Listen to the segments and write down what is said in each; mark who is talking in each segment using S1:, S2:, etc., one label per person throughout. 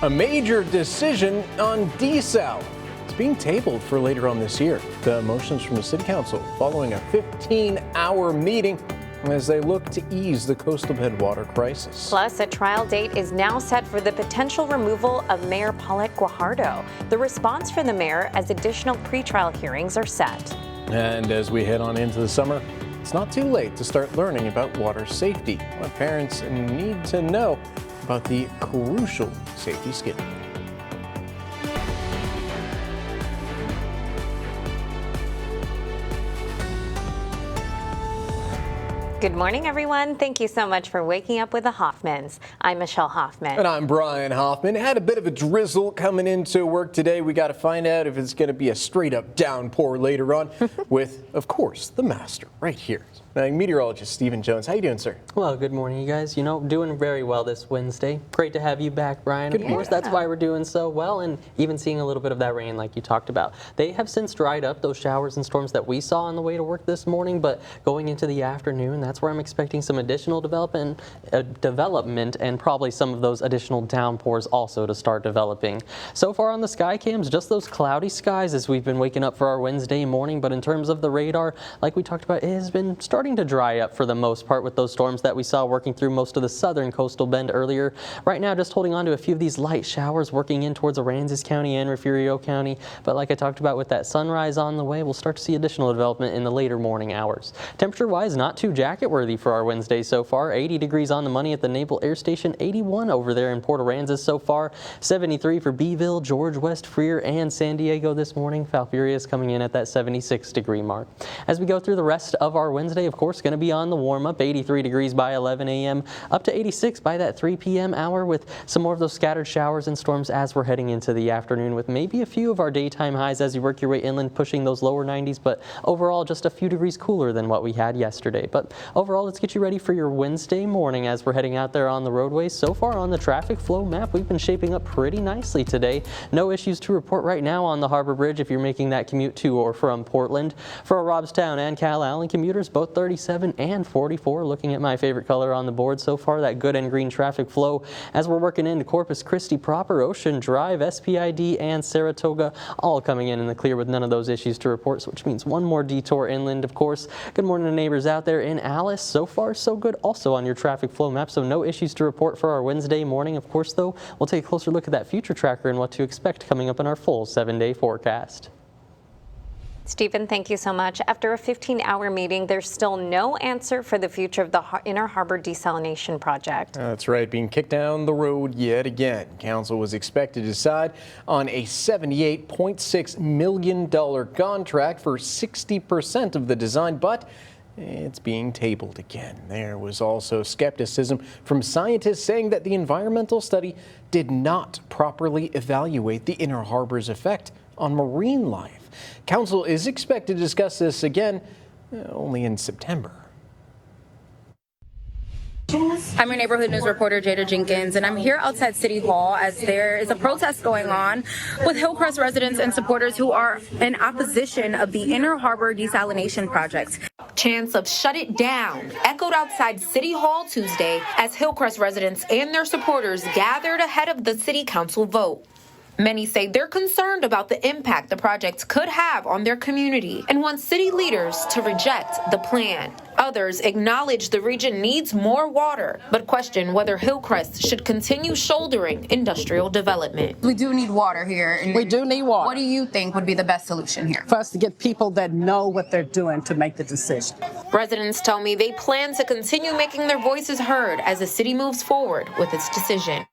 S1: A major decision on desal. It's being tabled for later on this year. The motions from the City Council following a 15-hour meeting as they look to ease the coastal bed water crisis.
S2: Plus, a trial date is now set for the potential removal of Mayor Paulette Guajardo. The response from the mayor as additional pretrial hearings are set.
S1: And as we head on into the summer, it's not too late to start learning about water safety. What parents need to know about the crucial safety skill.
S2: Good morning, everyone. Thank you so much for waking up with the Hoffmans. I'm Michelle Hoffman.
S1: And I'm Brian Hoffman. Had a bit of a drizzle coming into work today. We got to find out if it's going to be a straight up downpour later on with, of course, the master right here. Meteorologist Stephen Jones. How you doing, sir?
S3: Well, good morning, you guys. You know, doing very well this Wednesday. Great to have you back, Brian. Of course, that's why we're doing so well, and even seeing a little bit of that rain like you talked about. They have since dried up, those showers and storms that we saw on the way to work this morning, but going into the afternoon, that's where I'm expecting some additional development and probably some of those additional downpours also to start developing. So far on the sky cams, just those cloudy skies as we've been waking up for our Wednesday morning, but in terms of the radar, like we talked about, it has been starting to dry up for the most part with those storms that we saw working through most of the southern coastal bend earlier. Right now, just holding on to a few of these light showers working in towards Aransas County and Refugio County. But like I talked about with that sunrise on the way, we'll start to see additional development in the later morning hours. Temperature-wise, not too jacket-worthy for our Wednesday so far. 80 degrees on the money at the Naval Air Station, 81 over there in Port Aransas so far, 73 for Beeville, George West, Freer, and San Diego this morning. Falfurrias coming in at that 76-degree mark. As we go through the rest of our Wednesday, of course, going to be on the warm-up, 83 degrees by 11 a.m., up to 86 by that 3 p.m. hour with some more of those scattered showers and storms as we're heading into the afternoon with maybe a few of our daytime highs as you work your way inland, pushing those lower 90s, but overall just a few degrees cooler than what we had yesterday. But overall, let's get you ready for your Wednesday morning as we're heading out there on the roadways. So far on the traffic flow map, we've been shaping up pretty nicely today. No issues to report right now on the Harbor Bridge if you're making that commute to or from Portland. For Robstown and Cal Allen commuters, both 37 and 44. Looking at my favorite color on the board so far, that good and green traffic flow as we're working into Corpus Christi proper, Ocean Drive, SPID, and Saratoga, all coming in the clear with none of those issues to report, which means one more detour inland, of course. Good morning to neighbors out there in Alice. So far, so good also on your traffic flow map, so no issues to report for our Wednesday morning. Of course, though, we'll take a closer look at that future tracker and what to expect coming up in our full 7-day forecast.
S2: Stephen, thank you so much. After a 15-hour meeting, there's still no answer for the future of the Inner Harbor Desalination Project.
S1: That's right, being kicked down the road yet again. Council was expected to decide on a $78.6 million contract for 60% of the design, but it's being tabled again. There was also skepticism from scientists saying that the environmental study did not properly evaluate the Inner Harbor's effect on marine life. Council is expected to discuss this again only in September.
S4: I'm your neighborhood news reporter, Jada Jenkins, and I'm here outside City Hall as there is a protest going on with Hillcrest residents and supporters who are in opposition of the Inner Harbor Desalination Project. Chants of shut it down echoed outside City Hall Tuesday as Hillcrest residents and their supporters gathered ahead of the City Council vote. Many say they're concerned about the impact the project could have on their community and want city leaders to reject the plan. Others acknowledge the region needs more water, but question whether Hillcrest should continue shouldering industrial development.
S5: We do need water here.
S6: We do need water.
S5: What do you think would be the best solution here?
S6: For us to get people that know what they're doing to make the decision.
S4: Residents tell me they plan to continue making their voices heard as the city moves forward with its decision.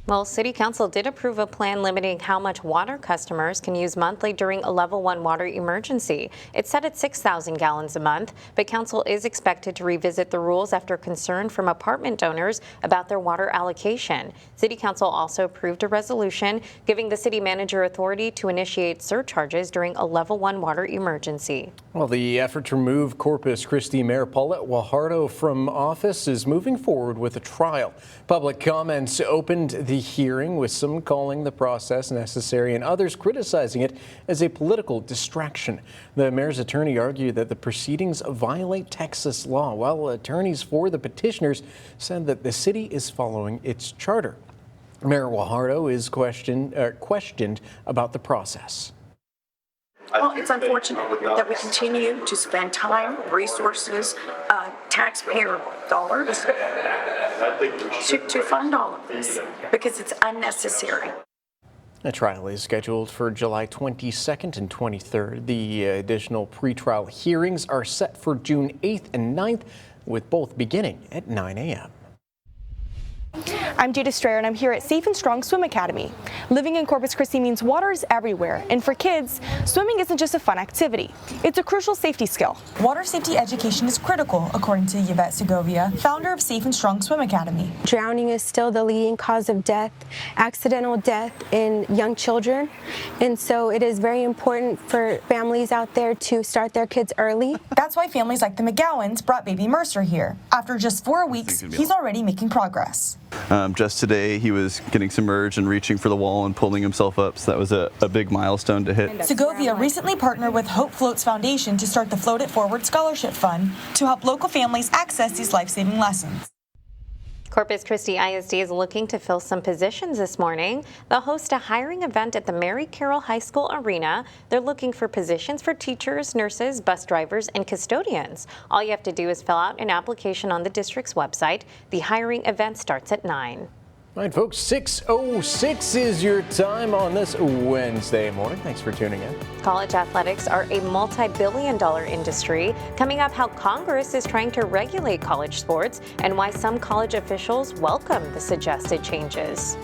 S2: Well, City Council did approve a plan limiting how much water customers can use monthly during a level 1 water emergency. It's set at 6,000 gallons a month, but Council is expected to revisit the rules after concern from apartment owners about their water allocation. City Council also approved a resolution giving the city manager authority to initiate surcharges during a level 1 water emergency.
S1: Well, the effort to remove Corpus Christi Mayor Paulette Guajardo from office is moving forward with a trial. Public comments opened the hearing, with some calling the process necessary and others criticizing it as a political distraction. The mayor's attorney argued that the proceedings violate Texas law, while attorneys for the petitioners said that the city is following its charter. Mayor Guajardo is questioned about the process.
S7: Well, it's unfortunate that we continue to spend time, resources, taxpayer dollars to fund all of this because it's unnecessary.
S1: The trial is scheduled for July 22nd and 23rd. The additional pretrial hearings are set for June 8th and 9th, with both beginning at 9 a.m.
S8: I'm Jada Strayer, and I'm here at Safe and Strong Swim Academy. Living in Corpus Christi means water is everywhere, and for kids, swimming isn't just a fun activity. It's a crucial safety skill.
S9: Water safety education is critical, according to Yvette Segovia, founder of Safe and Strong Swim Academy.
S10: Drowning is still the leading cause of death, accidental death in young children, and so it is very important for families out there to start their kids early.
S9: That's why families like the McGowans brought baby Mercer here. After just 4 weeks, he's already making progress.
S11: Just today, he was getting submerged and reaching for the wall and pulling himself up, so that was a big milestone to hit.
S9: Segovia recently partnered with Hope Floats Foundation to start the Float It Forward Scholarship Fund to help local families access these life-saving lessons.
S2: Corpus Christi ISD is looking to fill some positions this morning. They'll host a hiring event at the Mary Carroll High School Arena. They're looking for positions for teachers, nurses, bus drivers, and custodians. All you have to do is fill out an application on the district's website. The hiring event starts at 9.
S1: All right, folks, 6:06 is your time on this Wednesday morning. Thanks for tuning in.
S2: College athletics are a multi-billion-dollar industry. Coming up, how Congress is trying to regulate college sports and why some college officials welcome the suggested changes.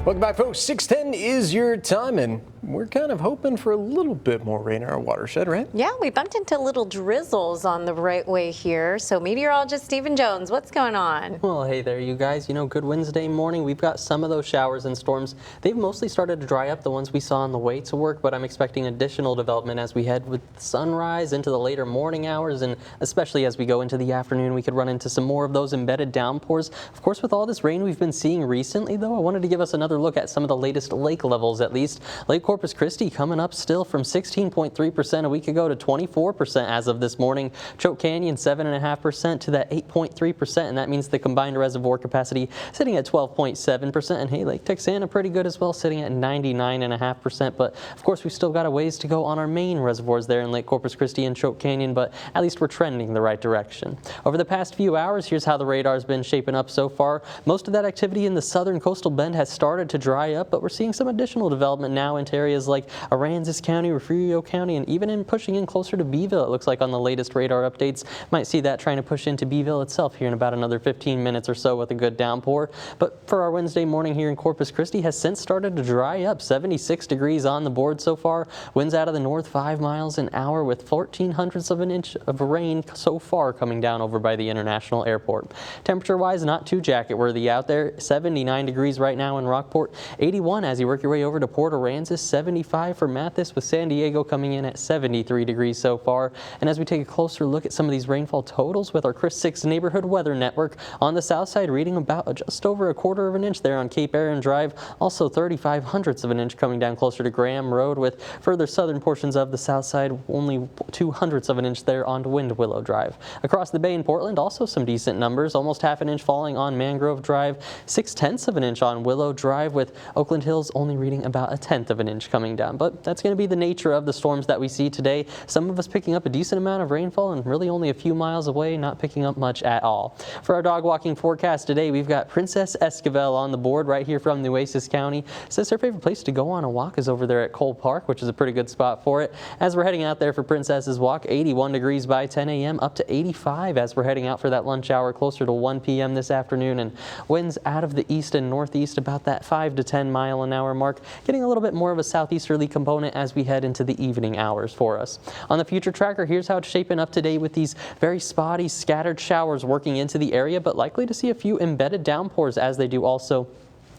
S1: Welcome back, folks. 6:10 is your time, and we're kind of hoping for a little bit more rain in our watershed, right?
S2: Yeah, we bumped into little drizzles on the right way here. So meteorologist Stephen Jones, what's going on?
S3: Well, hey there, you guys. You know, good Wednesday morning. We've got some of those showers and storms. They've mostly started to dry up, the ones we saw on the way to work, but I'm expecting additional development as we head with sunrise into the later morning hours, and especially as we go into the afternoon, we could run into some more of those embedded downpours. Of course, with all this rain we've been seeing recently, though, I wanted to give us another look at some of the latest lake levels, at least. Lake Corpus Christi coming up still from 16.3% a week ago to 24% as of this morning. Choke Canyon 7.5% to that 8.3%, and that means the combined reservoir capacity sitting at 12.7%. And hey, Lake Texana pretty good as well, sitting at 99.5%. But of course, we've still got a ways to go on our main reservoirs there in Lake Corpus Christi and Choke Canyon, but at least we're trending the right direction. Over the past few hours, here's how the radar's been shaping up so far. Most of that activity in the southern coastal bend has started to dry up, but we're seeing some additional development now into areas like Aransas County, Refugio County, and even in pushing in closer to Beeville. It looks like on the latest radar updates, might see that trying to push into Beeville itself here in about another 15 minutes or so with a good downpour. But for our Wednesday morning here in Corpus Christi, has since started to dry up. 76 degrees on the board so far. Winds out of the north 5 miles an hour with 0.14 of an inch of rain so far coming down over by the International Airport. Temperature-wise, not too jacket-worthy out there. 79 degrees right now in Rockport. 81 as you work your way over to Port Aransas. 75 for Mathis, with San Diego coming in at 73 degrees so far. And as we take a closer look at some of these rainfall totals with our Chris 6 Neighborhood Weather Network, on the south side reading about just over a quarter of an inch there on Cape Aaron Drive. Also 35 of an inch coming down closer to Graham Road, with further southern portions of the south side only 2/100 of an inch there on Wind Willow Drive. Across the bay in Portland, also some decent numbers. Almost half an inch falling on Mangrove Drive. 0.6 of an inch on Willow Drive, with Oakland Hills only reading about 1/10 of an inch coming down. But that's going to be the nature of the storms that we see today. Some of us picking up a decent amount of rainfall and really only a few miles away, not picking up much at all. For our dog walking forecast today, we've got Princess Esquivel on the board right here from Nueces County. Says her favorite place to go on a walk is over there at Cole Park, which is a pretty good spot for it. As we're heading out there for Princess's Walk, 81 degrees by 10 a.m. up to 85 as we're heading out for that lunch hour closer to 1 p.m. this afternoon, and winds out of the east and northeast about that 5 to 10 mile an hour mark, getting a little bit more of a southeasterly component as we head into the evening hours for us. On the future tracker, here's how it's shaping up today with these very spotty scattered showers working into the area, but likely to see a few embedded downpours as they do also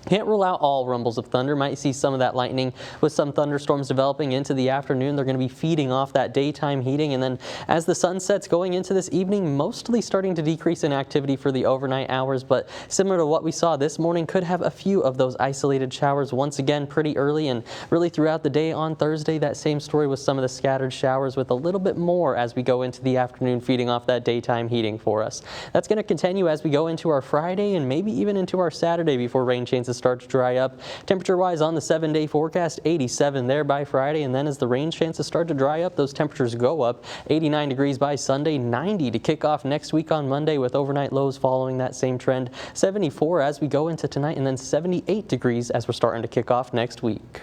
S3: Can't rule out all rumbles of thunder. Might see some of that lightning with some thunderstorms developing into the afternoon. They're going to be feeding off that daytime heating. And then as the sun sets going into this evening, mostly starting to decrease in activity for the overnight hours. But similar to what we saw this morning, could have a few of those isolated showers once again pretty early and really throughout the day on Thursday. That same story with some of the scattered showers with a little bit more as we go into the afternoon, feeding off that daytime heating for us. That's going to continue as we go into our Friday and maybe even into our Saturday before rain chances start to dry up. Temperature-wise on the 7-day forecast, 87 there by Friday, and then as the rain chances start to dry up, those temperatures go up. 89 degrees by Sunday, 90 to kick off next week on Monday with overnight lows following that same trend. 74 as we go into tonight, and then 78 degrees as we're starting to kick off next week.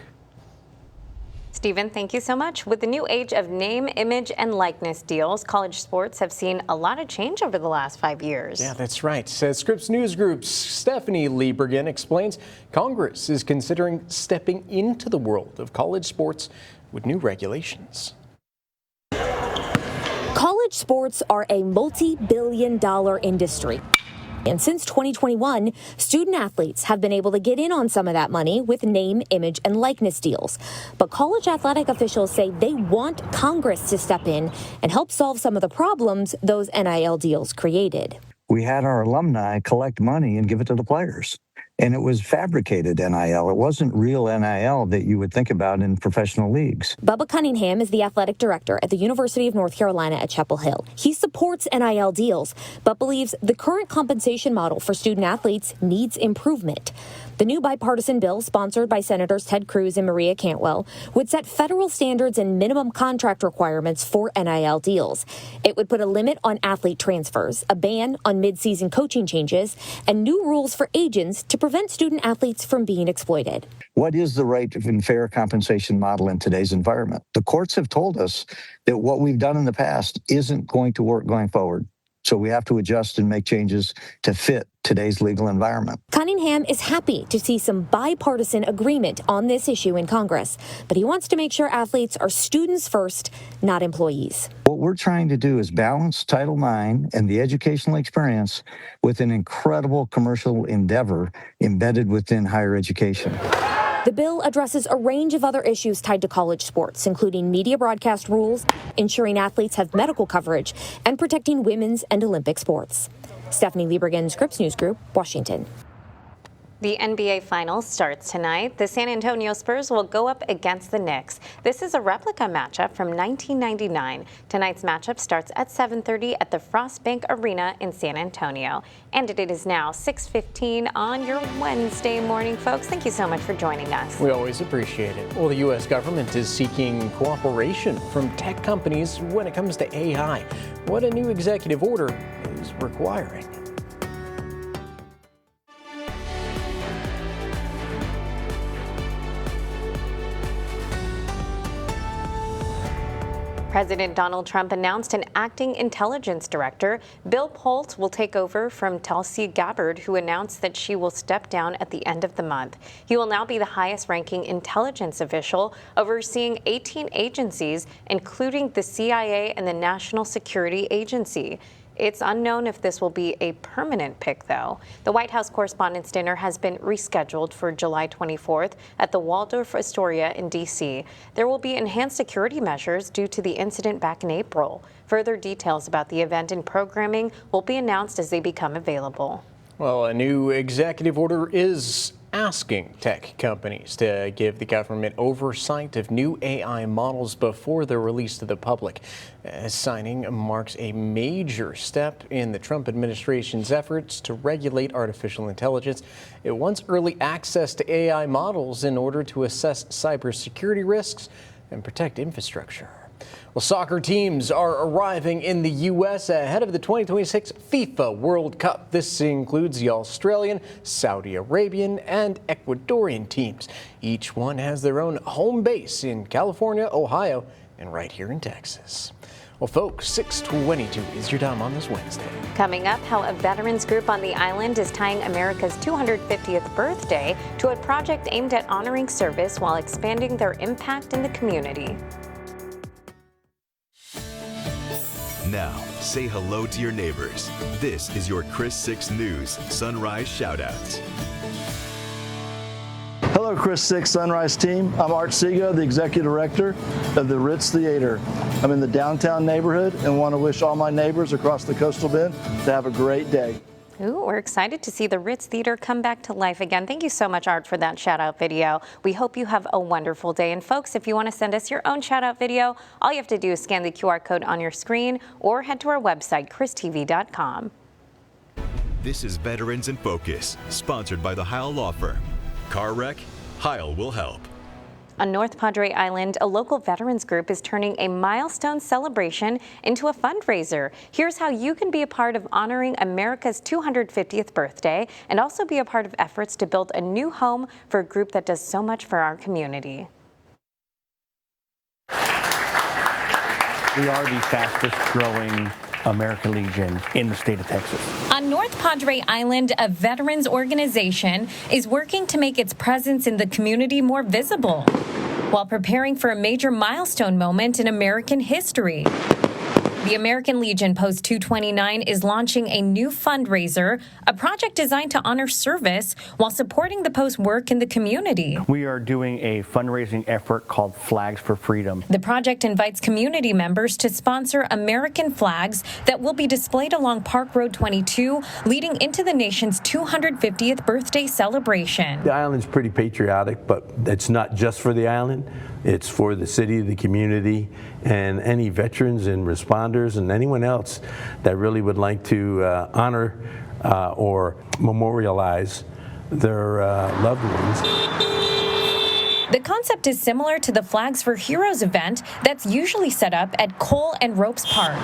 S2: Stephen, thank you so much. With the new age of name, image, and likeness deals, college sports have seen a lot of change over the last 5 years.
S1: Yeah, that's right. Says Scripps News Group's Stephanie Liebergen explains Congress is considering stepping into the world of college sports with new regulations.
S12: College sports are a multi-billion-dollar industry. And since 2021, student athletes have been able to get in on some of that money with name, image, and likeness deals. But college athletic officials say they want Congress to step in and help solve some of the problems those NIL deals created.
S13: We had our alumni collect money and give it to the players. And it was fabricated NIL. It wasn't real NIL that you would think about in professional leagues.
S12: Bubba Cunningham is the athletic director at the University of North Carolina at Chapel Hill. He supports NIL deals, but believes the current compensation model for student athletes needs improvement. The new bipartisan bill, sponsored by Senators Ted Cruz and Maria Cantwell, would set federal standards and minimum contract requirements for NIL deals. It would put a limit on athlete transfers, a ban on mid-season coaching changes, and new rules for agents to prevent student athletes from being exploited.
S13: What is the right and fair compensation model in today's environment? The courts have told us that what we've done in the past isn't going to work going forward. So we have to adjust and make changes to fit today's legal environment.
S12: Cunningham is happy to see some bipartisan agreement on this issue in Congress, but he wants to make sure athletes are students first, not employees.
S13: What we're trying to do is balance Title IX and the educational experience with an incredible commercial endeavor embedded within higher education.
S12: The bill addresses a range of other issues tied to college sports, including media broadcast rules, ensuring athletes have medical coverage, and protecting women's and Olympic sports. Stephanie Liebergen, Scripps News Group, Washington.
S2: The NBA Finals starts tonight. The San Antonio Spurs will go up against the Knicks. This is a replica matchup from 1999. Tonight's matchup starts at 7:30 at the Frost Bank Arena in San Antonio. And it is now 6:15 on your Wednesday morning, folks. Thank you so much for joining us.
S1: We always appreciate it. Well, the U.S. government is seeking cooperation from tech companies when it comes to AI. What a new executive order is requiring.
S2: President Donald Trump announced an acting intelligence director. Bill Pulte will take over from Tulsi Gabbard, who announced that she will step down at the end of the month. He will now be the highest-ranking intelligence official, overseeing 18 agencies, including the CIA and the National Security Agency. It's unknown if this will be a permanent pick, though. The White House Correspondents' Dinner has been rescheduled for July 24th at the Waldorf Astoria in D.C. There will be enhanced security measures due to the incident back in April. Further details about the event and programming will be announced as they become available.
S1: Well, a new executive order is asking tech companies to give the government oversight of new AI models before they're released to the public. Signing marks a major step in the Trump administration's efforts to regulate artificial intelligence. It wants early access to AI models in order to assess cybersecurity risks and protect infrastructure. Well, soccer teams are arriving in the U.S. ahead of the 2026 FIFA World Cup. This includes the Australian, Saudi Arabian, and Ecuadorian teams. Each one has their own home base in California, Ohio, and right here in Texas. Well, folks, 6:22 is your time on this Wednesday.
S2: Coming up, how a veterans group on the island is tying America's 250th birthday to a project aimed at honoring service while expanding their impact in the community.
S14: Now, say hello to your neighbors. This is your Chris 6 News Sunrise Shoutouts.
S15: Hello, Chris Six Sunrise team. I'm Art Sego, the Executive Director of the Ritz Theater. I'm in the downtown neighborhood and want to wish all my neighbors across the Coastal Bend to have a great day.
S2: Ooh, we're excited to see the Ritz Theater come back to life again. Thank you so much, Art, for that shout-out video. We hope you have a wonderful day. And folks, if you want to send us your own shout-out video, all you have to do is scan the QR code on your screen or head to our website, christv.com.
S14: This is Veterans in Focus, sponsored by the Heil Law Firm. Car wreck? Heil will help.
S2: On North Padre Island, a local veterans group is turning a milestone celebration into a fundraiser. Here's how you can be a part of honoring America's 250th birthday and also be a part of efforts to build a new home for a group that does so much for our community.
S16: We are the fastest growing American Legion in the state of Texas.
S17: On North Padre Island, a veterans organization is working to make its presence in the community more visible while preparing for a major milestone moment in American history. The American Legion Post 229 is launching a new fundraiser, a project designed to honor service while supporting the Post's work in the community.
S16: We are doing a fundraising effort called Flags for Freedom.
S17: The project invites community members to sponsor American flags that will be displayed along Park Road 22, leading into the nation's 250th birthday celebration.
S18: The island's pretty patriotic, but it's not just for the island. It's for the city, the community, and any veterans and responders and anyone else that really would like to honor or memorialize their loved ones.
S17: The concept is similar to the Flags for Heroes event that's usually set up at Cole and Ropes Park.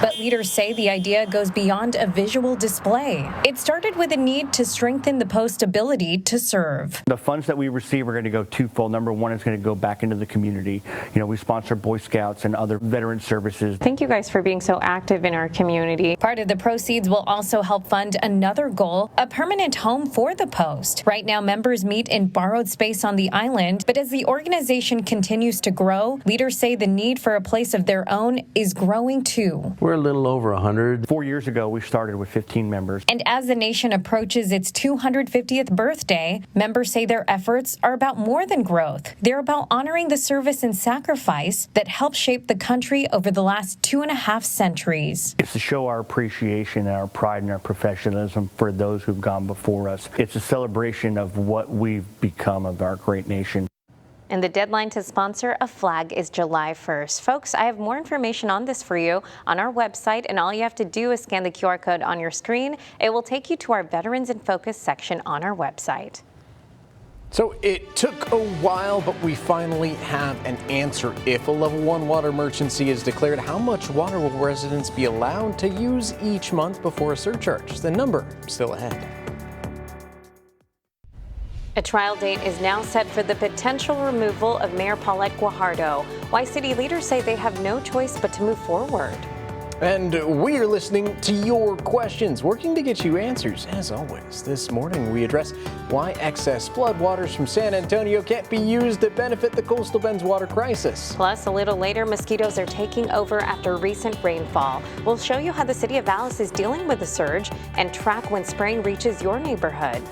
S17: But leaders say the idea goes beyond a visual display. It started with a need to strengthen the Post's ability to serve.
S16: The funds that we receive are going to go twofold. Number one is going to go back into the community. You know, we sponsor Boy Scouts and other veteran services.
S2: Thank you guys for being so active in our community.
S17: Part of the proceeds will also help fund another goal, a permanent home for the Post. Right now, members meet in borrowed space on the island, but as the organization continues to grow, leaders say the need for a place of their own is growing too.
S18: We're a little over 100.
S16: 4 years ago, we started with 15 members.
S17: And as the nation approaches its 250th birthday, members say their efforts are about more than growth. They're about honoring the service and sacrifice that helped shape the country over the last 2.5 centuries.
S16: It's to show our appreciation and our pride and our professionalism for those who've gone before us. It's a celebration of what we've become of our great nation.
S2: And the deadline to sponsor a flag is July 1st. Folks, I have more information on this for you on our website, and all you have to do is scan the QR code on your screen. It will take you to our Veterans in Focus section on our website.
S1: So it took a while, but we finally have an answer. If a level 1 water emergency is declared, how much water will residents be allowed to use each month before a surcharge? The number still ahead.
S2: A trial date is now set for the potential removal of Mayor Paulette Guajardo. Why city leaders say they have no choice but to move forward.
S1: And we are listening to your questions, working to get you answers. As always, this morning we address why excess floodwaters from San Antonio can't be used to benefit the Coastal Bend's water crisis.
S2: Plus, a little later, mosquitoes are taking over after recent rainfall. We'll show you how the city of Dallas is dealing with the surge and track when spraying reaches your neighborhood.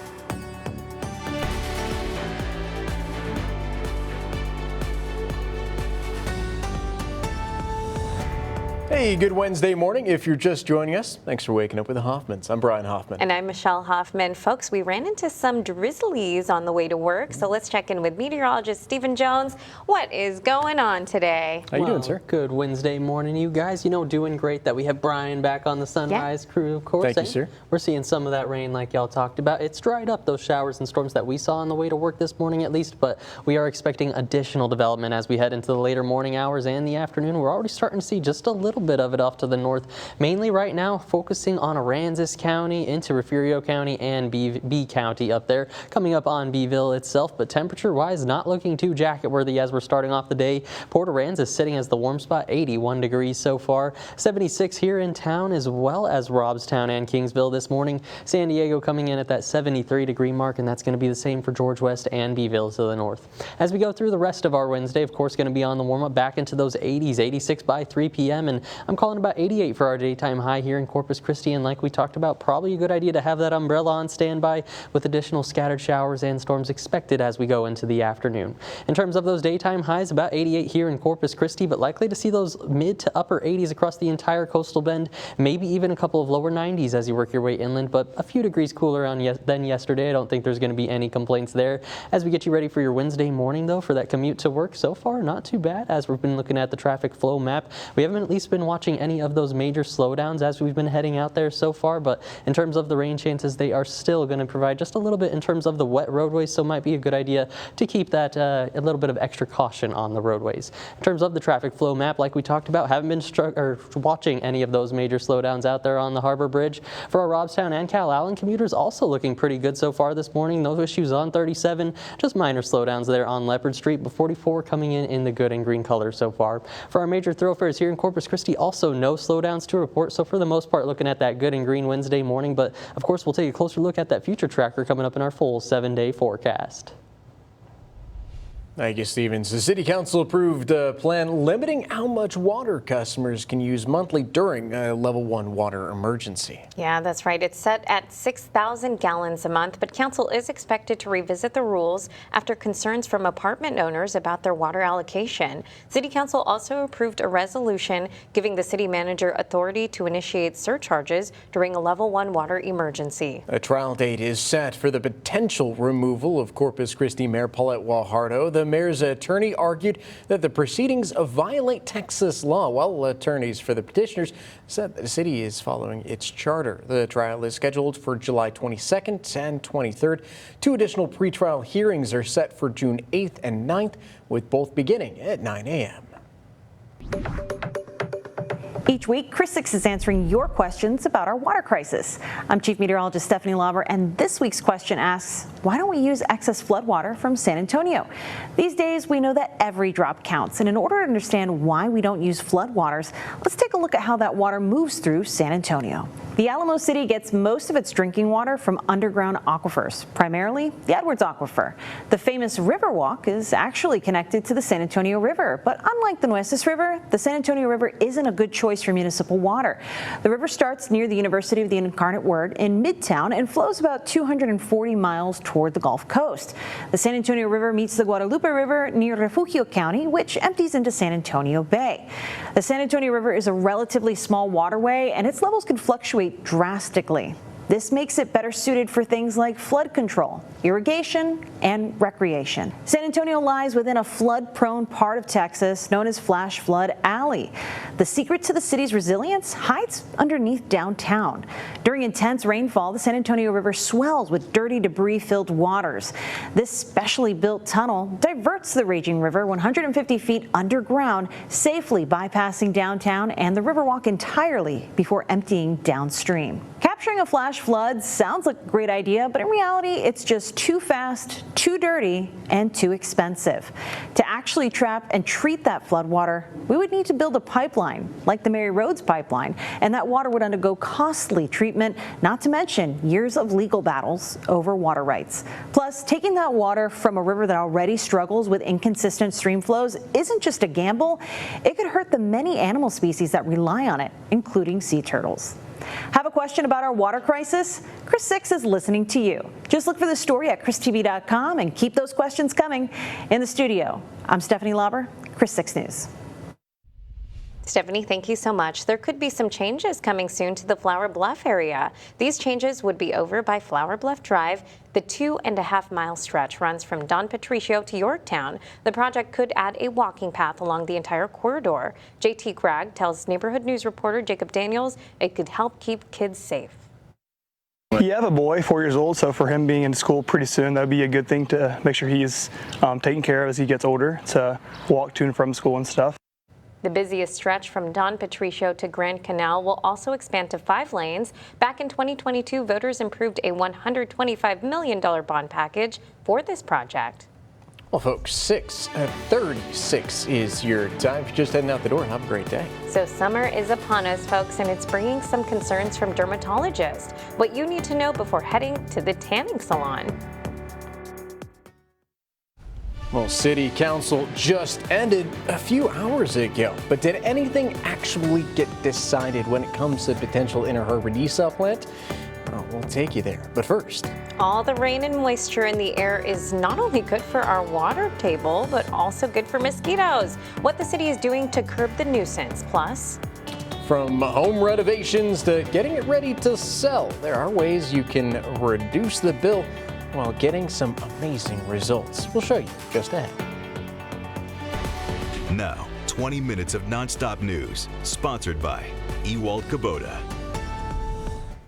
S1: Hey, good Wednesday morning. If you're just joining us, thanks for waking up with the Hoffmans. I'm Brian Hoffman.
S2: And I'm Michelle Hoffman. Folks, we ran into some drizzlies on the way to work, so let's check in with meteorologist Stephen Jones. What is going on today?
S1: How you doing, sir?
S3: Good Wednesday morning, you guys. You know, doing great that we have Brian back on the Sunrise crew, of course.
S1: Thank you, sir.
S3: We're seeing some of that rain like y'all talked about. It's dried up, those showers and storms that we saw on the way to work this morning at least, but we are expecting additional development as we head into the later morning hours and the afternoon. We're already starting to see just a little bit of it off to the north, mainly right now focusing on Aransas County into Refugio County and B County up there, coming up on Beeville itself, but temperature-wise not looking too jacket-worthy as we're starting off the day. Port Aransas sitting as the warm spot, 81 degrees so far, 76 here in town as well as Robstown and Kingsville this morning. San Diego coming in at that 73-degree mark, and that's going to be the same for George West and Beeville to the north. As we go through the rest of our Wednesday, of course, going to be on the warm-up back into those 80s, 86 by 3 p.m. and I'm calling about 88 for our daytime high here in Corpus Christi, and like we talked about, probably a good idea to have that umbrella on standby with additional scattered showers and storms expected as we go into the afternoon. In terms of those daytime highs, about 88 here in Corpus Christi, but likely to see those mid to upper 80s across the entire coastal bend, maybe even a couple of lower 90s as you work your way inland, but a few degrees cooler than yesterday. I don't think there's going to be any complaints there. As we get you ready for your Wednesday morning, though, for that commute to work, so far not too bad. As we've been looking at the traffic flow map, we haven't at least been watching any of those major slowdowns as we've been heading out there so far, but in terms of the rain chances, they are still going to provide just a little bit in terms of the wet roadways, so it might be a good idea to keep that a little bit of extra caution on the roadways. In terms of the traffic flow map, like we talked about, haven't been watching any of those major slowdowns out there on the Harbor Bridge. For our Robstown and Cal Allen commuters, also looking pretty good so far this morning. No issues on 37, just minor slowdowns there on Leopard Street, but 44 coming in the good and green colors so far. For our major thoroughfares here in Corpus Christi, also no slowdowns to report, so for the most part looking at that good and green Wednesday morning, but of course we'll take a closer look at that future tracker coming up in our full 7-day forecast.
S1: Thank you, Stevens. The City Council approved a plan limiting how much water customers can use monthly during a level 1 water emergency.
S2: Yeah, that's right. It's set at 6,000 gallons a month, but council is expected to revisit the rules after concerns from apartment owners about their water allocation. City Council also approved a resolution giving the city manager authority to initiate surcharges during a level 1 water emergency.
S1: A trial date is set for the potential removal of Corpus Christi Mayor Paulette Guajardo. The mayor's attorney argued that the proceedings violate Texas law, while attorneys for the petitioners said the city is following its charter. The trial is scheduled for July 22nd and 23rd. 2 additional pretrial hearings are set for June 8th and 9th, with both beginning at 9 a.m.
S19: Each week, Chris 6 is answering your questions about our water crisis. I'm Chief Meteorologist Stephanie Lauber, and this week's question asks, why don't we use excess floodwater from San Antonio? These days, we know that every drop counts, and in order to understand why we don't use floodwaters, let's take a look at how that water moves through San Antonio. The Alamo City gets most of its drinking water from underground aquifers, primarily the Edwards Aquifer. The famous Riverwalk is actually connected to the San Antonio River, but unlike the Nueces River, the San Antonio River isn't a good choice for municipal water. The river starts near the University of the Incarnate Word in Midtown and flows about 240 miles toward the Gulf Coast. The San Antonio River meets the Guadalupe River near Refugio County, which empties into San Antonio Bay. The San Antonio River is a relatively small waterway, and its levels can fluctuate drastically. This makes it better suited for things like flood control, irrigation, and recreation. San Antonio lies within a flood-prone part of Texas known as Flash Flood Alley. The secret to the city's resilience hides underneath downtown. During intense rainfall, the San Antonio River swells with dirty, debris-filled waters. This specially built tunnel diverts the raging river 150 feet underground, safely bypassing downtown and the Riverwalk entirely before emptying downstream. Capturing a flash flood sounds like a great idea, but in reality, it's just too fast, too dirty, and too expensive. To actually trap and treat that flood water, we would need to build a pipeline, like the Mary Rhodes pipeline, and that water would undergo costly treatment, not to mention years of legal battles over water rights. Plus, taking that water from a river that already struggles with inconsistent stream flows isn't just a gamble, it could hurt the many animal species that rely on it, including sea turtles. Have a question about our water crisis? Chris 6 is listening to you. Just look for the story at christv.com and keep those questions coming. In the studio, I'm Stephanie Lauber, Chris 6 News.
S2: Stephanie, thank you so much. There could be some changes coming soon to the Flower Bluff area. These changes would be over by Flower Bluff Drive. The 2.5-mile stretch runs from Don Patricio to Yorktown. The project could add a walking path along the entire corridor. JT Cragg tells Neighborhood News reporter Jacob Daniels it could help keep kids safe.
S20: You have a boy, 4 years old, so for him being in school pretty soon, that would be a good thing to make sure he's taken care of as he gets older, to walk to and from school and stuff.
S2: The busiest stretch from Don Patricio to Grand Canal will also expand to 5 lanes. Back in 2022, voters approved a $125 million bond package for this project.
S1: Well, folks, 6:36 is your time. If you're just heading out the door, have a great day.
S2: So summer is upon us, folks, and it's bringing some concerns from dermatologists. What you need to know before heading to the tanning salon.
S1: Well, City Council just ended a few hours ago, but did anything actually get decided when it comes to potential Inner Harbor desal plant? Well, we'll take you there. But first,
S2: all the rain and moisture in the air is not only good for our water table, but also good for mosquitoes. What the city is doing to curb the nuisance. Plus,
S1: from home renovations to getting it ready to sell, there are ways you can reduce the bill while getting some amazing results. We'll show you just ahead.
S14: Now, 20 minutes of nonstop news, sponsored by Ewald Kubota.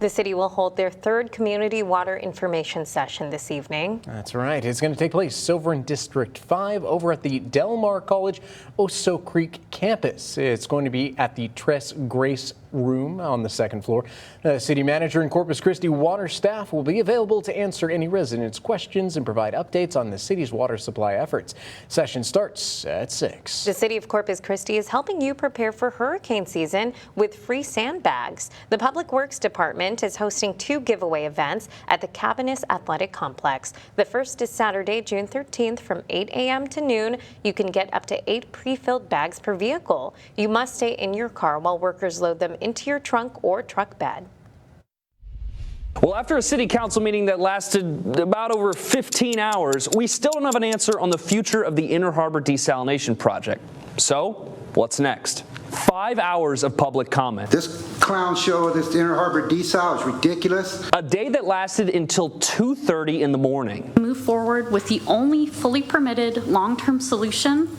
S2: the city will hold their third community water information session this evening.
S1: That's right. It's going to take place over in District 5 over at the Del Mar College Oso Creek campus. It's going to be at the Tress Grace room on the second floor. City manager and Corpus Christi water staff will be available to answer any residents' questions and provide updates on the city's water supply efforts. Session starts at 6.
S2: The city of Corpus Christi is helping you prepare for hurricane season with free sandbags. The Public Works Department is hosting 2 giveaway events at the Cabinus Athletic Complex. The first is Saturday, June 13th from 8 a.m. to noon. You can get up to 8 pre-filled bags per vehicle. You must stay in your car while workers load them into your trunk or truck bed.
S21: Well, after a city council meeting that lasted about over 15 hours, we still don't have an answer on the future of the Inner Harbor Desalination Project. So, what's next? 5 hours of public comment.
S22: This clown show of this Inner Harbor desal is ridiculous.
S21: A day that lasted until 2:30 in the morning.
S23: Move forward with the only fully permitted long-term solution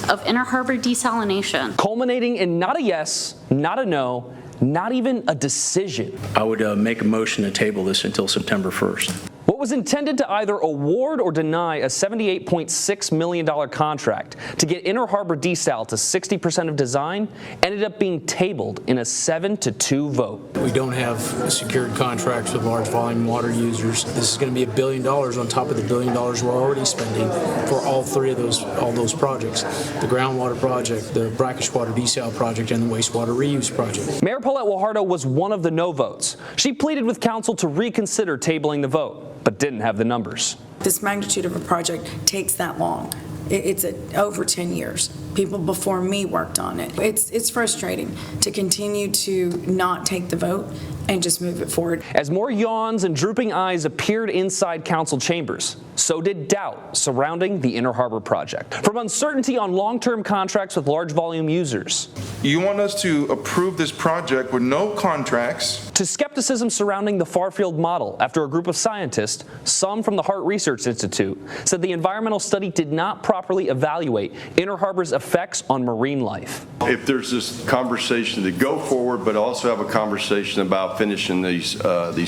S23: of Inner Harbor desalination.
S21: Culminating in not a yes, not a no, not even a decision.
S24: I would make a motion to table this until September 1st.
S21: What was intended to either award or deny a $78.6 million contract to get Inner Harbor desal to 60% of design ended up being tabled in a 7-2 vote.
S24: We don't have secured contracts with large volume water users. This is going to be $1 billion on top of the $1 billion we're already spending for all those projects. The groundwater project, the brackish water desal project, and the wastewater reuse project.
S21: Mayor Paulette Guajardo was one of the no votes. She pleaded with council to reconsider tabling the vote, but didn't have the numbers.
S25: This magnitude of a project takes that long. It's over 10 years. People before me worked on it. It's frustrating to continue to not take the vote and just move it forward.
S21: As more yawns and drooping eyes appeared inside council chambers, so did doubt surrounding the Inner Harbor project. From uncertainty on long-term contracts with large volume users.
S26: You want us to approve this project with no contracts?
S21: To skepticism surrounding the Farfield model after a group of scientists, some from the Hart Research Institute, said the environmental study did not properly evaluate Inner Harbor's effects on marine life.
S27: If there's this conversation to go forward, but also have a conversation about finishing these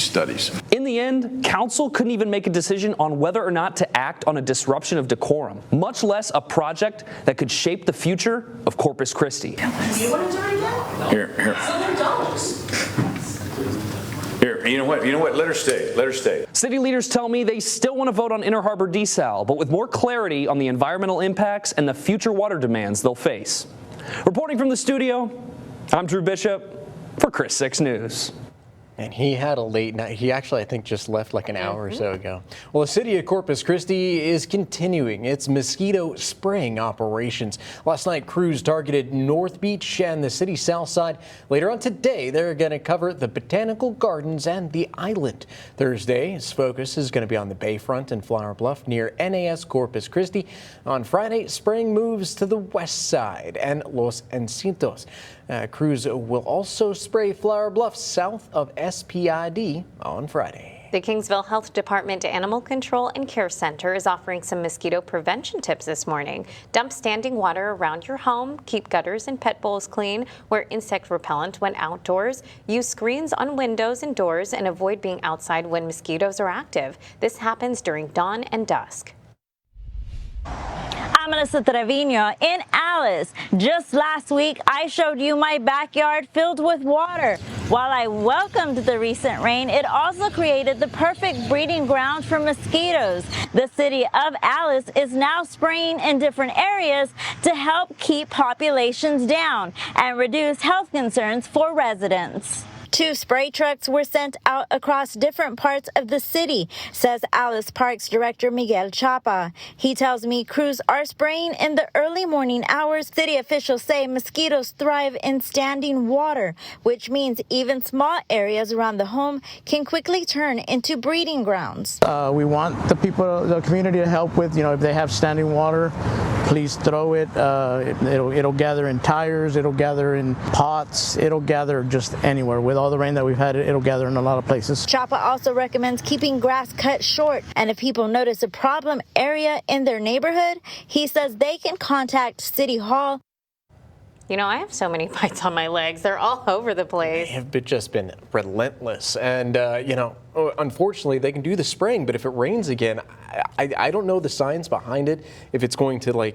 S27: studies.
S21: In the end, council couldn't even make a decision on whether or not to act on a disruption of decorum, much less a project that could shape the future of Corpus Christi.
S28: You want to do it again?
S27: Here. Here, you know what? Let her stay.
S21: City leaders tell me they still want to vote on Inner Harbor desal, but with more clarity on the environmental impacts and the future water demands they'll face. Reporting from the studio, I'm Drew Bishop for Chris 6 News.
S1: And he had a late night. He actually, I think, just left like an hour or so ago. Well, the city of Corpus Christi is continuing its mosquito spraying operations. Last night, crews targeted North Beach and the city's south side. Later on today, they're going to cover the Botanical Gardens and the island. Thursday's focus is going to be on the Bayfront and Flower Bluff near NAS Corpus Christi. On Friday, spraying moves to the west side and Los Encintos. Crews will also spray Flower Bluff south of SPID on Friday.
S2: The Kingsville Health Department Animal Control and Care Center is offering some mosquito prevention tips this morning. Dump standing water around your home, keep gutters and pet bowls clean, wear insect repellent when outdoors, use screens on windows and doors, and avoid being outside when mosquitoes are active. This happens during dawn and dusk.
S29: I'm Melissa Trevino in Alice. Just last week, I showed you my backyard filled with water. While I welcomed the recent rain, it also created the perfect breeding ground for mosquitoes. The city of Alice is now spraying in different areas to help keep populations down and reduce health concerns for residents. 2 spray trucks were sent out across different parts of the city, says Alice Parks Director Miguel Chapa. He tells me crews are spraying in the early morning hours. City officials say mosquitoes thrive in standing water, which means even small areas around the home can quickly turn into breeding grounds.
S4: We want the people, the community to help with, if they have standing water, please throw it. It'll gather in tires, it'll gather in pots, it'll gather just anywhere. With all the rain that we've had, it'll gather in a lot of places.
S29: Chapa also recommends keeping grass cut short, and if people notice a problem area in their neighborhood, he says they can contact City Hall.
S2: You know, I have so many bites on my legs. They're all over the place.
S1: They have just been relentless. And, unfortunately, they can do the spraying, but if it rains again, I don't know the science behind it, if it's going to,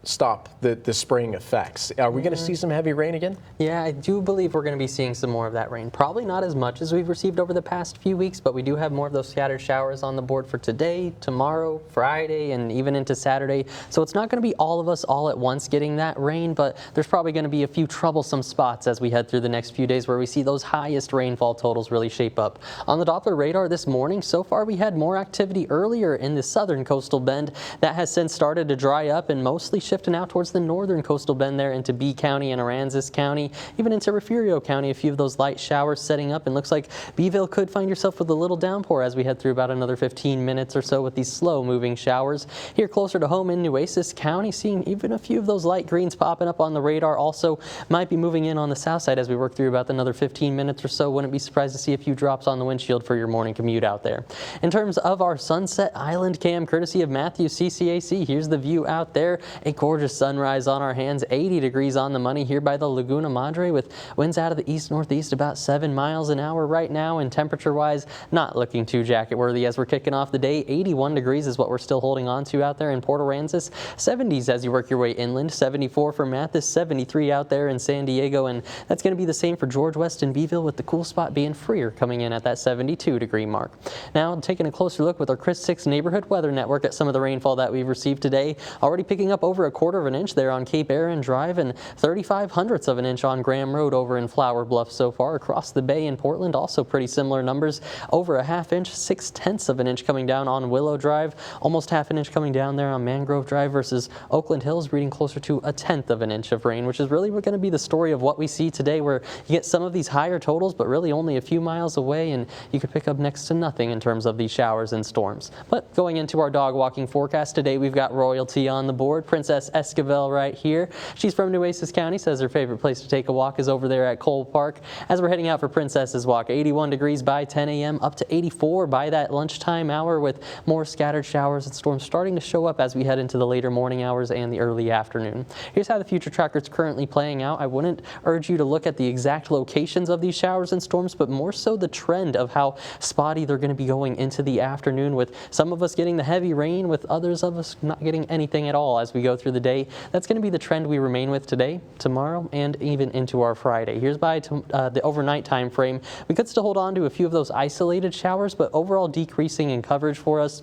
S1: stop the spraying effects. Are we going to see some heavy rain again?
S3: Yeah, I do believe we're going to be seeing some more of that rain. Probably not as much as we've received over the past few weeks, but we do have more of those scattered showers on the board for today, tomorrow, Friday, and even into Saturday. So it's not going to be all of us all at once getting that rain, but there's probably going to be a few troublesome spots as we head through the next few days where we see those highest rainfall totals really shape up. On the Doppler radar this morning, so far we had more activity earlier in the southern coastal bend. That has since started to dry up and mostly shifting out towards the northern coastal bend there into Bee County and Aransas County, even into Refugio County. A few of those light showers setting up, and looks like Beeville could find yourself with a little downpour as we head through about another 15 minutes or so with these slow moving showers. Here closer to home in Nueces County, seeing even a few of those light greens popping up on the radar. Also might be moving in on the south side as we work through about another 15 minutes or so. Wouldn't be surprised to see a few drops on the windshield for your morning commute out there. In terms of our Sunset Island cam, courtesy of Matthews CCAC, here's the view out there. A gorgeous sunrise on our hands, 80 degrees on the money here by the Laguna Madre, with winds out of the east-northeast about 7 miles an hour right now, and temperature-wise not looking too jacket-worthy as we're kicking off the day. 81 degrees is what we're still holding on to out there in Port Aransas. 70s as you work your way inland. 74 for Mathis, 73 out there in San Diego, and that's going to be the same for George West and Beeville, with the cool spot being Freer coming in at that 72 degree mark. Now taking a closer look with our Chris 6 Neighborhood Weather Network at some of the rainfall that we've received today. Already picking up over 1/4 of an inch there on Cape Aaron Drive, and 35/100ths of an inch on Graham Road over in Flower Bluff so far. Across the bay in Portland, also pretty similar numbers. Over 1/2 inch, 6/10 of an inch coming down on Willow Drive. Almost 1/2 an inch coming down there on Mangrove Drive, versus Oakland Hills reading closer to 1/10 of an inch of rain, which is really going to be the story of what we see today, where you get some of these higher totals, but really only a few miles away, and you could pick up next to nothing in terms of these showers and storms. But going into our dog walking forecast today, we've got Royalty on the board. Princess Esquivel right here. She's from Nueces County, says her favorite place to take a walk is over there at Cole Park. As we're heading out for Princess's Walk, 81 degrees by 10 a.m., up to 84 by that lunchtime hour, with more scattered showers and storms starting to show up as we head into the later morning hours and the early afternoon. Here's how the future tracker is currently playing out. I wouldn't urge you to look at the exact locations of these showers and storms, but more so the trend of how spotty they're going to be going into the afternoon, with some of us getting the heavy rain, with others of us not getting anything at all as we go through the day. That's going to be the trend we remain with today, tomorrow, and even into our Friday. Here's by the overnight time frame. We could still hold on to a few of those isolated showers, but overall decreasing in coverage for us.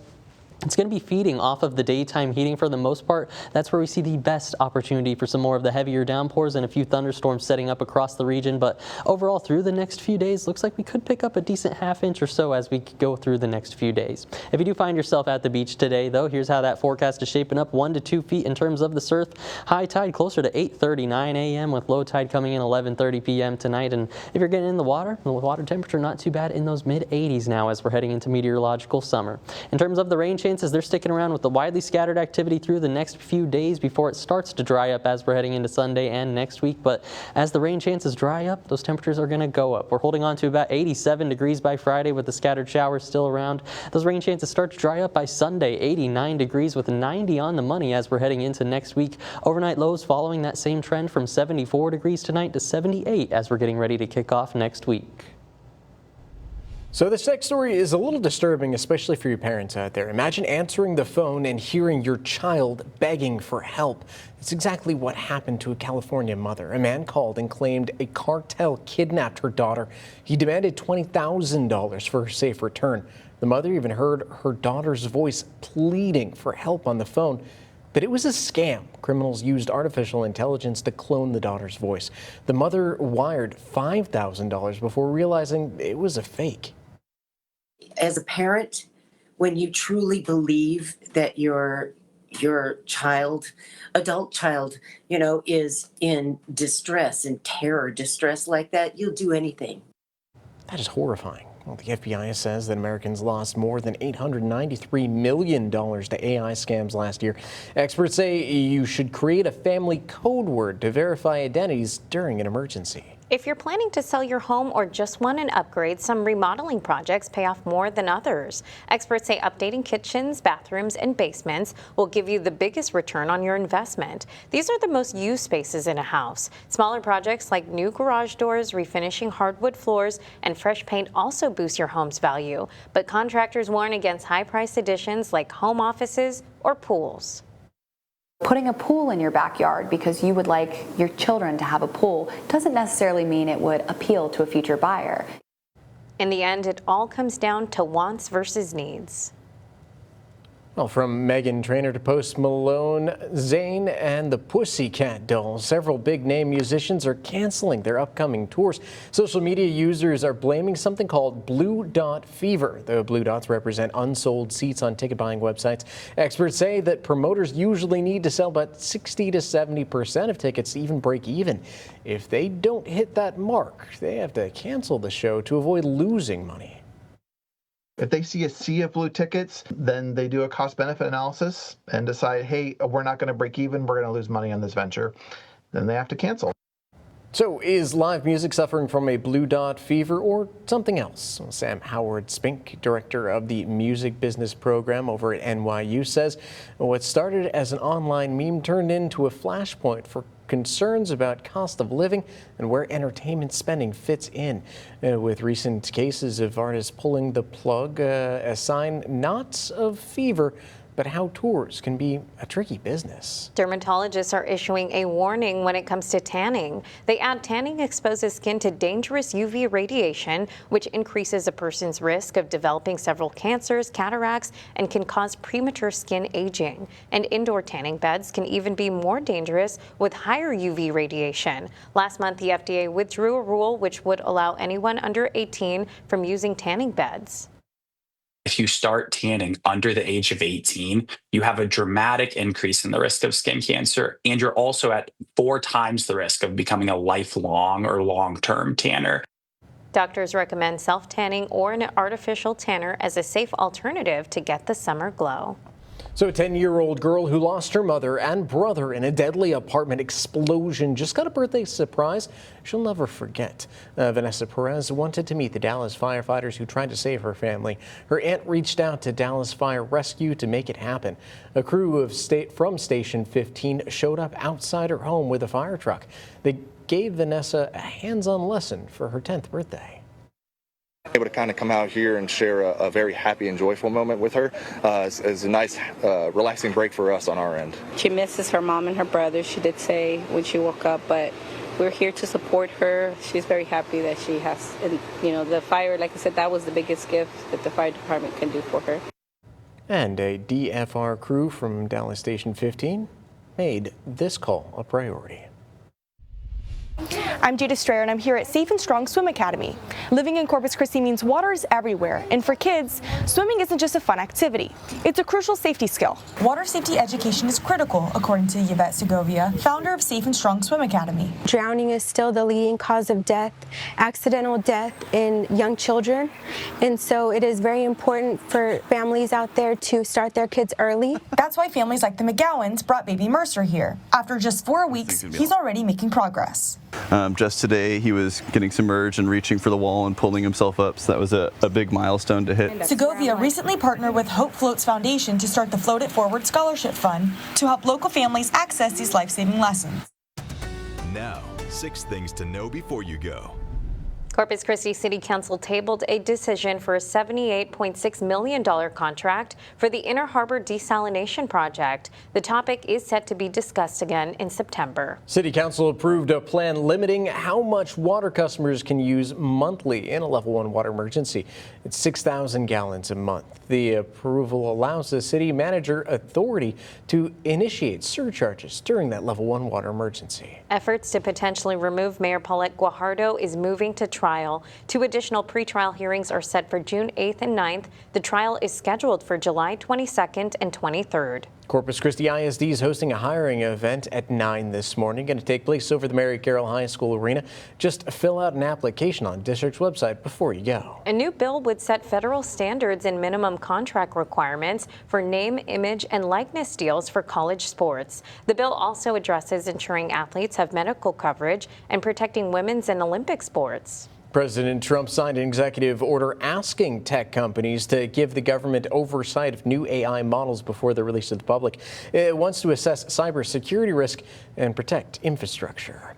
S3: It's going to be feeding off of the daytime heating for the most part. That's where we see the best opportunity for some more of the heavier downpours and a few thunderstorms setting up across the region. But overall, through the next few days, looks like we could pick up a decent 1/2 inch or so as we go through the next few days. If you do find yourself at the beach today, though, here's how that forecast is shaping up. 1 to 2 feet in terms of the surf. High tide closer to 8:39 a.m. with low tide coming in 11:30 p.m. tonight. And if you're getting in the water temperature not too bad in those mid-80s now as we're heading into meteorological summer. In terms of the rain chances, they're sticking around with the widely scattered activity through the next few days before it starts to dry up as we're heading into Sunday and next week. But as the rain chances dry up, those temperatures are going to go up. We're holding on to about 87 degrees by Friday with the scattered showers still around. Those rain chances start to dry up by Sunday, 89 degrees with 90 on the money as we're heading into next week. Overnight lows following that same trend from 74 degrees tonight to 78 as we're getting ready to kick off next week.
S1: So this next story is a little disturbing, especially for your parents out there. Imagine answering the phone and hearing your child begging for help. It's exactly what happened to a California mother. A man called and claimed a cartel kidnapped her daughter. He demanded $20,000 for her safe return. The mother even heard her daughter's voice pleading for help on the phone. But it was a scam. Criminals used artificial intelligence to clone the daughter's voice. The mother wired $5,000 before realizing it was a fake.
S5: As a parent, when you truly believe that your child, adult child, is in distress, in terror, distress like that, you'll do anything.
S1: That is horrifying. Well, the FBI says that Americans lost more than $893 million to AI scams last year. Experts say you should create a family code word to verify identities during an emergency.
S2: If you're planning to sell your home or just want an upgrade, some remodeling projects pay off more than others. Experts say updating kitchens, bathrooms, and basements will give you the biggest return on your investment. These are the most used spaces in a house. Smaller projects like new garage doors, refinishing hardwood floors, and fresh paint also boost your home's value. But contractors warn against high-priced additions like home offices or pools.
S6: Putting a pool in your backyard because you would like your children to have a pool doesn't necessarily mean it would appeal to a future buyer.
S2: In the end, it all comes down to wants versus needs.
S1: Well, from Meghan Trainor to Post Malone, Zayn and the Pussycat Dolls, several big-name musicians are canceling their upcoming tours. Social media users are blaming something called Blue Dot Fever. The blue dots represent unsold seats on ticket buying websites. Experts say that promoters usually need to sell about 60 to 70% of tickets to even break even. If they don't hit that mark, they have to cancel the show to avoid losing money.
S7: If they see a sea of blue tickets, then they do a cost-benefit analysis and decide, hey, we're not going to break even, we're going to lose money on this venture. Then they have to cancel.
S1: So is live music suffering from a blue dot fever or something else? Sam Howard-Spink, director of the music business program over at NYU, says what started as an online meme turned into a flashpoint for concerns about cost of living and where entertainment spending fits in. With recent cases of artists pulling the plug, a sign not of fever, but how tours can be a tricky business.
S2: Dermatologists are issuing a warning when it comes to tanning. They add tanning exposes skin to dangerous UV radiation, which increases a person's risk of developing several cancers, cataracts, and can cause premature skin aging. And indoor tanning beds can even be more dangerous with higher UV radiation. Last month, the FDA withdrew a rule which would allow anyone under 18 from using tanning beds.
S8: If you start tanning under the age of 18, you have a dramatic increase in the risk of skin cancer, and you're also at 4 times the risk of becoming a lifelong or long-term tanner.
S2: Doctors recommend self-tanning or an artificial tanner as a safe alternative to get the summer glow.
S1: So a 10-year-old girl who lost her mother and brother in a deadly apartment explosion just got a birthday surprise she'll never forget. Vanessa Perez wanted to meet the Dallas firefighters who tried to save her family. Her aunt reached out to Dallas Fire Rescue to make it happen. A crew from Station 15 showed up outside her home with a fire truck. They gave Vanessa a hands-on lesson for her 10th birthday.
S9: Able to kind of come out here and share a very happy and joyful moment with her is a nice, relaxing break for us on our end.
S10: She misses her mom and her brother, she did say when she woke up, but we're here to support her. She's very happy that she has, and the fire, like I said, that was the biggest gift that the fire department can do for her.
S1: And a DFR crew from Dallas Station 15 made this call a priority.
S11: I'm Jada Strayer, and I'm here at Safe and Strong Swim Academy. Living in Corpus Christi means water is everywhere, and for kids, swimming isn't just a fun activity. It's a crucial safety skill.
S12: Water safety education is critical, according to Yvette Segovia, founder of Safe and Strong Swim Academy.
S13: Drowning is still the leading cause of death, accidental death in young children, and so it is very important for families out there to start their kids early.
S12: That's why families like the McGowans brought baby Mercer here. After just 4 weeks, he's already making progress.
S30: Just today, he was getting submerged and reaching for the wall and pulling himself up, so that was a big milestone to hit.
S12: Segovia recently partnered with Hope Floats Foundation to start the Float It Forward Scholarship Fund to help local families access these life-saving lessons.
S14: Now, 6 things to know before you go.
S2: Corpus Christi City Council tabled a decision for a $78.6 million contract for the Inner Harbor Desalination Project. The topic is set to be discussed again in September.
S1: City Council approved a plan limiting how much water customers can use monthly in a level 1 water emergency. It's 6,000 gallons a month. The approval allows the city manager authority to initiate surcharges during that level 1 water emergency.
S2: Efforts to potentially remove Mayor Paulette Guajardo is moving to trial. 2 additional pretrial hearings are set for June 8th and 9th. The trial is scheduled for July 22nd and 23rd.
S1: Corpus Christi ISD is hosting a hiring event at 9 this morning. Going to take place over the Mary Carroll High School arena. Just fill out an application on district's website before you go.
S2: A new bill would set federal standards and minimum contract requirements for name, image, and likeness deals for college sports. The bill also addresses ensuring athletes have medical coverage and protecting women's and Olympic sports.
S1: President Trump signed an executive order asking tech companies to give the government oversight of new AI models before they're released to the public. It wants to assess cybersecurity risk and protect infrastructure.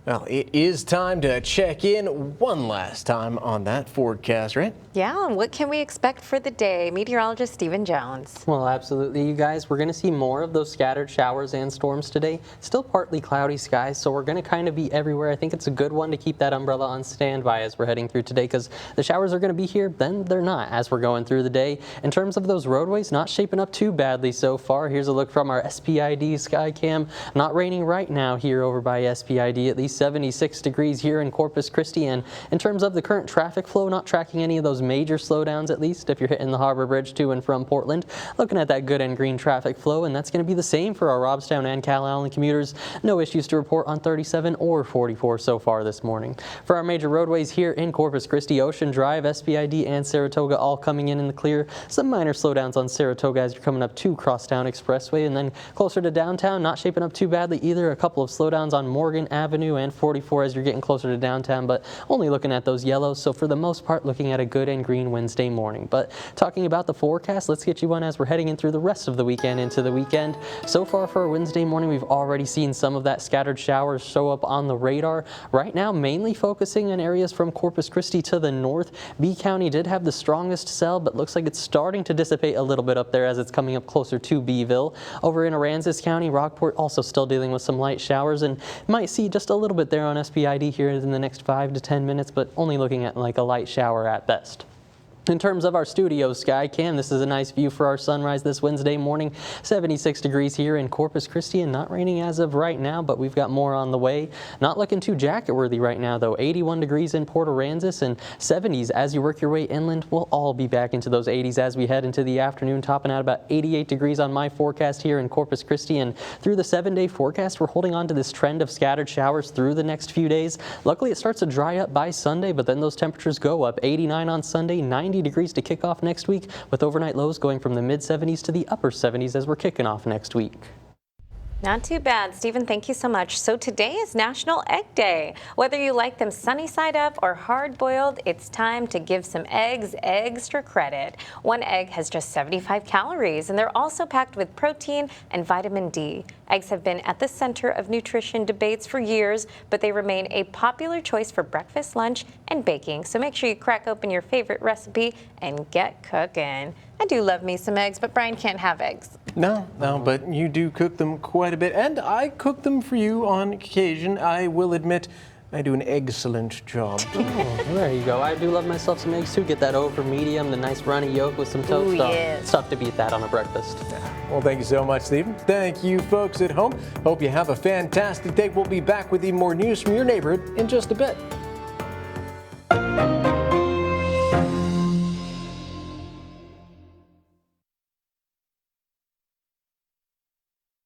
S1: Well, it is time to check in one last time on that forecast, right?
S2: Yeah, what can we expect for the day? Meteorologist Stephen Jones.
S3: Well, absolutely, you guys. We're going to see more of those scattered showers and storms today. Still partly cloudy skies, so we're going to kind of be everywhere. I think it's a good one to keep that umbrella on standby as we're heading through today, because the showers are going to be here, then they're not as we're going through the day. In terms of those roadways, not shaping up too badly so far. Here's a look from our SPID sky cam. Not raining right now here over by SPID, at least 76 degrees here in Corpus Christi. And in terms of the current traffic flow, not tracking any of those major slowdowns, at least if you're hitting the Harbor Bridge to and from Portland. Looking at that good and green traffic flow, and that's going to be the same for our Robstown and Calallen commuters. No issues to report on 37 or 44 so far this morning. For our major roadways here in Corpus Christi, Ocean Drive, SPID, and Saratoga all coming in the clear. Some minor slowdowns on Saratoga as you're coming up to Crosstown Expressway, and then closer to downtown, not shaping up too badly either. A couple of slowdowns on Morgan Avenue and 44 as you're getting closer to downtown, but only looking at those yellows. So for the most part, looking at a good and green Wednesday morning. But talking about the forecast, let's get you one as we're heading in through the rest of the weekend into the weekend. So far for a Wednesday morning, we've already seen some of that scattered showers show up on the radar. Right now, mainly focusing in areas from Corpus Christi to the north. B County did have the strongest cell, but looks like it's starting to dissipate a little bit up there as it's coming up closer to Beeville. Over in Aransas County, Rockport also still dealing with some light showers, and might see just a little bit there on SPID here in the next 5 to 10 minutes, but only looking at like a light shower at best. In terms of our studio sky cam, this is a nice view for our sunrise this Wednesday morning. 76 degrees here in Corpus Christi, and not raining as of right now, but we've got more on the way. Not looking too jacket worthy right now though. 81 degrees in Port Aransas and 70s as you work your way inland. We'll all be back into those 80s as we head into the afternoon, topping out about 88 degrees on my forecast here in Corpus Christi. And through the 7-day forecast, we're holding on to this trend of scattered showers through the next few days. Luckily, it starts to dry up by Sunday, but then those temperatures go up. 89 on Sunday, 90 degrees to kick off next week, with overnight lows going from the mid-70s to the upper 70s as we're kicking off next week.
S2: Not too bad. Stephen, thank you so much. So today is National Egg Day. Whether you like them sunny side up or hard boiled, it's time to give some eggs extra credit. One egg has just 75 calories, and they're also packed with protein and vitamin D. Eggs have been at the center of nutrition debates for years, but they remain a popular choice for breakfast, lunch, and baking. So make sure you crack open your favorite recipe and get cooking. I do love me some eggs, but Brian can't have eggs.
S1: No, but you do cook them quite a bit, and I cook them for you on occasion. I will admit I do an excellent job.
S3: Oh, there you go. I do love myself some eggs too. Get that over medium, the nice runny yolk with some toast.
S2: Ooh, yes.
S3: It's tough to beat that on a breakfast.
S1: Well, thank you so much, Stephen. Thank you, folks at home. Hope you have a fantastic day. We'll be back with even more news from your neighborhood in just a bit.